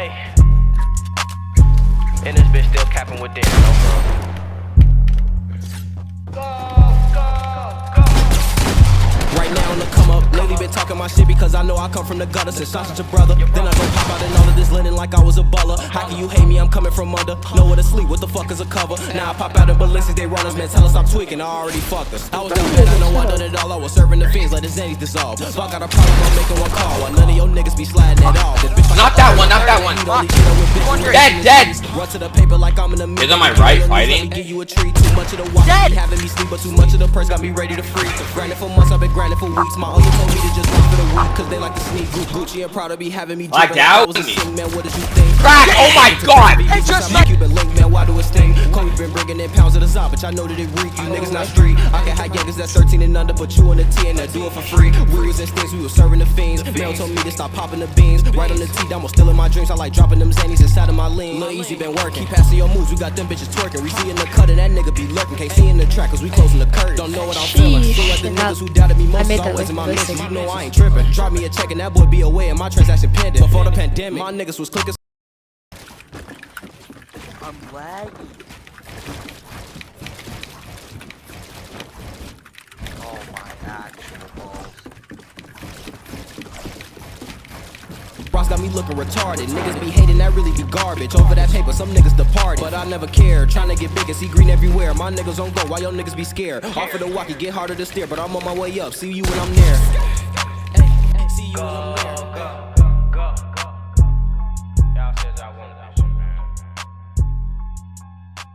Hey. And this bitch still capping with them. Right now on the come up, lately been talking my shit because I know I come from the gutter since I'm such a brother. Then I go pop out in all of this linen like I was a baller. How can you hate me? I'm coming from under. Nowhere to sleep, what the fuck is a cover? Now I pop out in ballistics, they run us, man, tell us stop tweaking, I already fucked us. I was down bad, I know I done it all, I was serving the fiends, let the Zannies dissolve. Fuck, got a problem, I'm making one call, while none of your niggas be sliding at all. Not that one, not that one. Dead. Run to the paper like I'm in the middle. Is on my right fighting? Give you a treat, too much of the walk, be having me sleep, but too much of the purse got me ready to freeze. Grinding for months, I've been grinding for weeks. My uncle told me to just work for the week, cause they like to sneak. Gucci and Prada be having me blacked out. Was a sing, man, what did you think? Crack, oh my god! It just Cuban link, man, why do it sting? Kobe been bringing in pounds of the zop, but I know that it reek. You niggas not street. I can hide youngers that's 13 and under, put you in the T and do it for free. We was in stinks, we was serving the fiends. Mel told me to stop popping the beans. Right on the T, I'm still in my dreams. I like dropping them Zannies inside of my lean. Lil' Easy been working, keep passing your moves. We got them bitches twerking. We see in the cut and that nigga be lurking. Can't see in the track, cause we closing the curtain. Don't know what I'm feeling. Feel like the niggas who doubted me most is always in my misses. You know I ain't tripping. Drop me a check and that boy be away and my transaction pending. Before the pandemic, my niggas was clicking. I'm laggy. Oh my actual balls. Ross got me looking retarded. Niggas be hating, that really be garbage. Over that paper, some niggas departed. But I never cared. Trying to get big and see green everywhere. My niggas on go, why your niggas be scared? Off of the walk, it get harder to steer. But I'm on my way up. See you when I'm there. See you when I'm